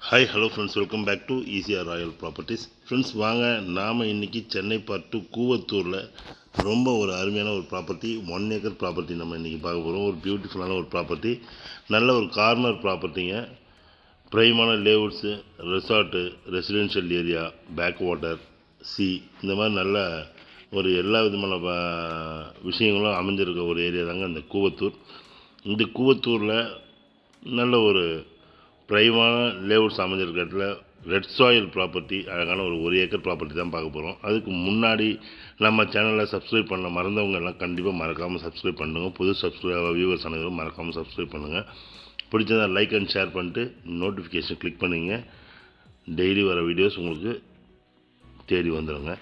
Hi hello friends, welcome back to ECR royal properties. Friends வாங்க, நாம் இன்றைக்கி Chennai part 2 கூவத்தூரில் ரொம்ப ஒரு அருமையான ஒரு ப்ராப்பர்ட்டி, 1 ஏக்கர் ப்ராப்பர்ட்டி நம்ம இன்றைக்கி பார்க்க போகிறோம். ஒரு பியூட்டிஃபுல்லான ஒரு ப்ராப்பர்ட்டி, நல்ல ஒரு கார்னர் ப்ராப்பர்ட்டிங்க. ப்ரைமான layouts, resort, residential area, backwater, சி, இந்த மாதிரி நல்ல ஒரு எல்லா விதமான விஷயங்களும் அமைஞ்சிருக்க ஒரு ஏரியா தாங்க இந்த கூவத்தூர். இந்த கூவத்தூரில் நல்ல ஒரு ப்ரைமான லேஅவுட்ஸ் அமைஞ்சிருக்க இடத்துல ரெட் சாயில் ப்ராப்பர்ட்டி, அழகான ஒரு ஏக்கர் ப்ராப்பர்ட்டி தான் பார்க்க போகிறோம். அதுக்கு முன்னாடி நம்ம சேனலில் சப்ஸ்கிரைப் பண்ண மறந்தவங்க எல்லாம் கண்டிப்பாக மறக்காமல் சப்ஸ்கிரைப் பண்ணுங்கள். புது வியூவர்ஸ் அனைவரும் மறக்காமல் சப்ஸ்கிரைப் பண்ணுங்கள். பிடிச்சதை லைக் அண்ட் ஷேர் பண்ணிட்டு நோட்டிஃபிகேஷன் கிளிக் பண்ணிங்க. டெய்லி வர வீடியோஸ் உங்களுக்கு தேடி வந்துடுங்க.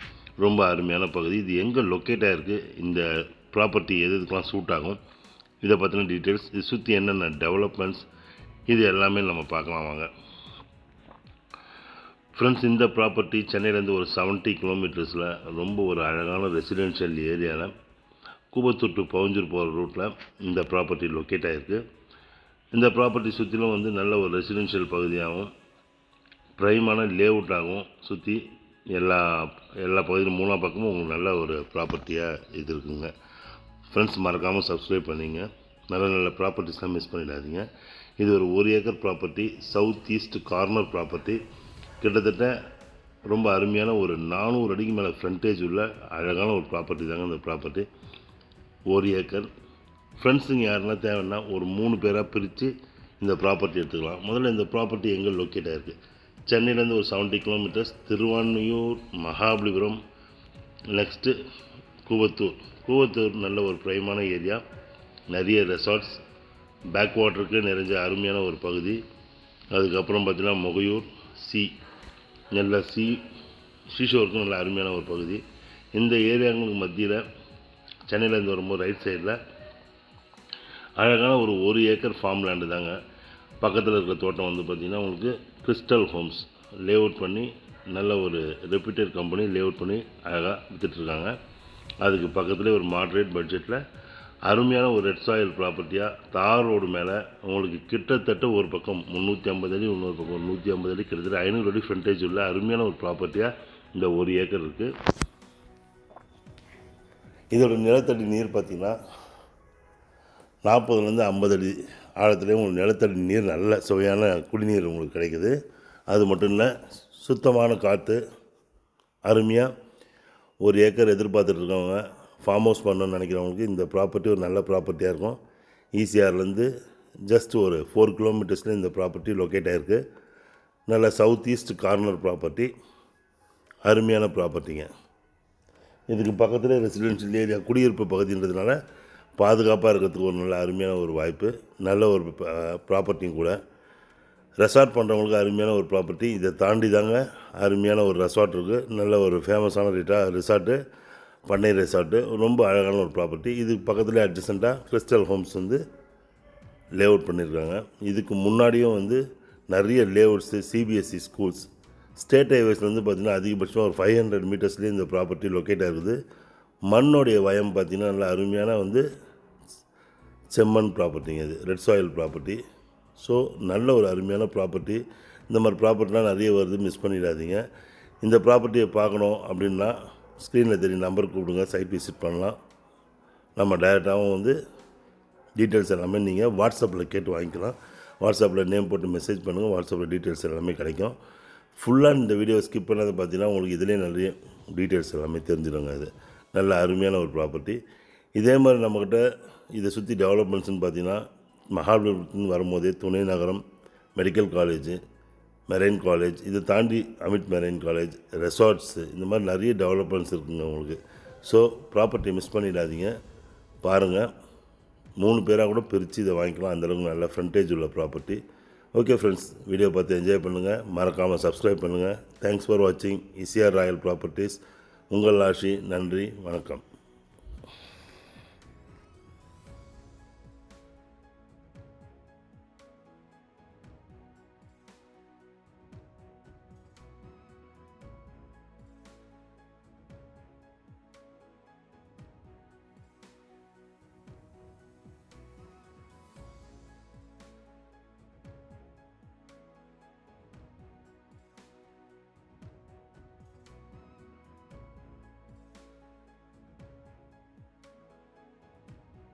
ரொம்ப அருமையான பகுதி. இது எங்கே லொக்கேட் ஆகிருக்கு, இந்த ப்ராப்பர்ட்டி எதுக்கெலாம் சூட் ஆகும், இதை பற்றின டீட்டெயில்ஸ், இது சுற்றி என்னென்ன டெவலப்மெண்ட்ஸ், இது எல்லாமே நம்ம பார்க்கலாம் வாங்க. ஃப்ரெண்ட்ஸ், இந்த ப்ராப்பர்ட்டி சென்னையிலேருந்து ஒரு 70 கிலோமீட்டர்ஸில் ரொம்ப ஒரு அழகான ரெசிடென்ஷியல் ஏரியாவில் கூவத்தூர் டு பவுஞ்சூர் போகிற ரூட்டில் இந்த ப்ராப்பர்ட்டி லொக்கேட் ஆகிருக்கு. இந்த ப்ராப்பர்ட்டி சுற்றிலும் நல்ல ஒரு ரெசிடென்ஷியல் பகுதியாகவும் ப்ரைமான லேஅவுட்டாகவும் சுற்றி எல்லா பகுதியிலும் 3 பக்கமும் உங்களுக்கு நல்ல ஒரு ப்ராப்பர்ட்டியாக இது இருக்குங்க. ஃப்ரெண்ட்ஸ் மறக்காமல் சப்ஸ்கிரைப் பண்ணிங்க. நல்ல ப்ராப்பர்ட்டிஸ்லாம் மிஸ் பண்ணிடாதீங்க. இது ஒரு acre property, south east corner property. கிட்டத்தட்ட ரொம்ப அருமையான ஒரு 400 அடிக்கு மேலே ஃப்ரண்டேஜ் உள்ள அழகான ஒரு ப்ராப்பர்ட்டி தாங்க இந்த ப்ராப்பர்ட்டி. 1 ஏக்கர். ஃப்ரெண்ட்ஸுங்க யாருன்னா தேவைன்னா ஒரு 3 பேராக பிரித்து இந்த ப்ராப்பர்ட்டி எடுத்துக்கலாம். முதல்ல இந்த ப்ராப்பர்ட்டி எங்கே லொக்கேட் ஆகிருக்கு, சென்னையிலேருந்து ஒரு 70 கிலோமீட்டர்ஸ், திருவான்மியூர், மகாபலிபுரம், நெக்ஸ்ட்டு கூவத்தூர் நல்ல ஒரு ப்ரைமான ஏரியா, நிறைய ரெசார்ட்ஸ், பேக் வாட்டருக்கு நிறைஞ்ச அருமையான ஒரு பகுதி. அதுக்கப்புறம் பார்த்திங்கன்னா முகையூர், நல்ல சீஷோருக்கும் நல்ல அருமையான ஒரு பகுதி. இந்த ஏரியாங்களுக்கு மத்தியில் சென்னையிலேருந்து வரும்போது ரைட் சைடில் அழகான ஒரு ஏக்கர் ஃபார்ம் லேண்டு தாங்க. பக்கத்தில் இருக்கிற தோட்டம் பார்த்திங்கன்னா உங்களுக்கு கிறிஸ்டல் ஹோம்ஸ் லேஅவுட் பண்ணி, நல்ல ஒரு ரெப்யூட்டட் கம்பெனி லேஅவுட் பண்ணி அழகாக விற்றுட்ருக்காங்க. அதுக்கு பக்கத்துலேயே ஒரு மாட்ரேட் பட்ஜெட்டில் அருமையான ஒரு ரெட் சாயில் ப்ராப்பர்ட்டியாக தார் ரோடு மேலே உங்களுக்கு கிட்டத்தட்ட ஒரு பக்கம் 350 அடி, இன்னொரு பக்கம் 150 அடி, கிட்டத்தட்ட 500 அடி ஃப்ரண்டேஜ் உள்ள அருமையான ஒரு ப்ராப்பர்ட்டியாக இந்த 1 ஏக்கர் இருக்குது. இதோட நிலத்தடி நீர் பார்த்திங்கன்னா 40லேருந்து 50 அடி ஆழத்துலேயே உங்களுக்கு நிலத்தடி நீர் நல்ல சுவையான குடிநீர் உங்களுக்கு கிடைக்குது. அது மட்டும் இல்லை, சுத்தமான காற்று, அருமையாக 1 ஏக்கர் எதிர்பார்த்துட்டு இருக்கவங்க, ஃபார்ம் ஹவுஸ் பண்ணணும்னு நினைக்கிறவங்களுக்கு இந்த ப்ராப்பர்ட்டி ஒரு நல்ல ப்ராப்பர்ட்டியாக இருக்கும். ஈசிஆர்லேருந்து ஜஸ்ட் ஒரு 4 கிலோமீட்டர்ஸில் இந்த ப்ராப்பர்ட்டி லொக்கேட் ஆகிருக்கு. நல்ல சவுத் ஈஸ்ட் கார்னர் ப்ராப்பர்ட்டி, அருமையான ப்ராப்பர்ட்டிங்க. இதுக்கு பக்கத்தில் ரெசிடென்ஷியல் ஏரியா, குடியிருப்பு பகுதின்றதுனால பாதுகாப்பாக இருக்கிறதுக்கு ஒரு நல்ல அருமையான ஒரு வாய்ப்பு, நல்ல ஒரு ப்ராப்பர்ட்டியும் கூட. ரெசார்ட் பண்ணுறவங்களுக்கு அருமையான ஒரு ப்ராப்பர்ட்டி. இதை தாண்டி தாங்க அருமையான ஒரு ரெசார்ட் இருக்குது. நல்ல ஒரு ஃபேமஸான ரிசார்ட்டு, பண்ணை ரெசார்ட்டு, ரொம்ப அழகான ஒரு ப்ராப்பர்ட்டி. இதுக்கு பக்கத்துலேயே அட்ஜசண்ட்டாக கிறிஸ்டல் ஹோம்ஸ் லேஅவுட் பண்ணியிருக்காங்க. இதுக்கு முன்னாடியும் நிறைய லேஅவுட்ஸு, சிபிஎஸ்சி ஸ்கூல்ஸ், ஸ்டேட் ஹைவேஸ்லேருந்து பார்த்திங்கன்னா அதிகபட்சமாக ஒரு 500 மீட்டர்ஸ்லேயே இந்த ப்ராப்பர்ட்டி லொக்கேட் ஆகுது. மண்ணோடைய வயம் பார்த்திங்கன்னா நல்ல அருமையான செம்மண் ப்ராப்பர்ட்டிங்க. இது ரெட் சாயில் ப்ராப்பர்ட்டி. ஸோ நல்ல ஒரு அருமையான ப்ராப்பர்ட்டி. இந்த மாதிரி ப்ராப்பர்ட்டிலாம் நிறைய வருது, மிஸ் பண்ணிடாதீங்க. இந்த ப்ராப்பர்ட்டியை பார்க்கணும் அப்படின்னா ஸ்க்ரீனில் தெரியும் நம்பருக்கு கூப்பிடுங்க, சைட் விசிட் பண்ணலாம். நம்ம டைரெக்டாகவும் டீட்டெயில்ஸ் எல்லாமே நீங்கள் வாட்ஸ்அப்பில் கேட்டு வாங்கிக்கலாம். வாட்ஸ்அப்பில் நேம் போட்டு மெசேஜ் பண்ணுங்கள், வாட்ஸ்அப்பில் டீட்டெயில்ஸ் எல்லாமே கிடைக்கும். ஃபுல்லாக இந்த வீடியோ ஸ்கிப் பண்ணது பார்த்தீங்கன்னா உங்களுக்கு இதிலே நிறைய டீட்டெயில்ஸ் எல்லாமே தெரிஞ்சிடுங்க. இது நல்ல அருமையான ஒரு ப்ராப்பர்ட்டி. இதே மாதிரி நம்மக்கிட்ட இதை சுற்றி டெவலப்மெண்ட்ஸ்னு பார்த்தீங்கன்னா மகாபலிபுரத்துலேருந்து வரும்போதே துணை நகரம், மெடிக்கல் காலேஜு, மெரைன் காலேஜ், இதை தாண்டி அமிட் மெரைன் காலேஜ், ரெசார்ட்ஸு, இந்த மாதிரி நிறைய டெவலப்மெண்ட்ஸ் இருக்குங்க உங்களுக்கு. ஸோ ப்ராப்பர்ட்டி மிஸ் பண்ணிடாதீங்க, பாருங்கள். 3 பேராக கூட பிரித்து இதை வாங்கிக்கலாம். அந்தளவுக்கு நல்ல ஃப்ரண்டேஜ் உள்ள ப்ராப்பர்ட்டி. ஓகே ஃப்ரெண்ட்ஸ், வீடியோ பார்த்து என்ஜாய் பண்ணுங்கள். மறக்காமல் சப்ஸ்கிரைப் பண்ணுங்கள். தேங்க்ஸ் ஃபார் வாட்சிங் ஈசிஆர் ராயல் ப்ராப்பர்ட்டிஸ். உங்கள் ஆஷி. நன்றி, வணக்கம்.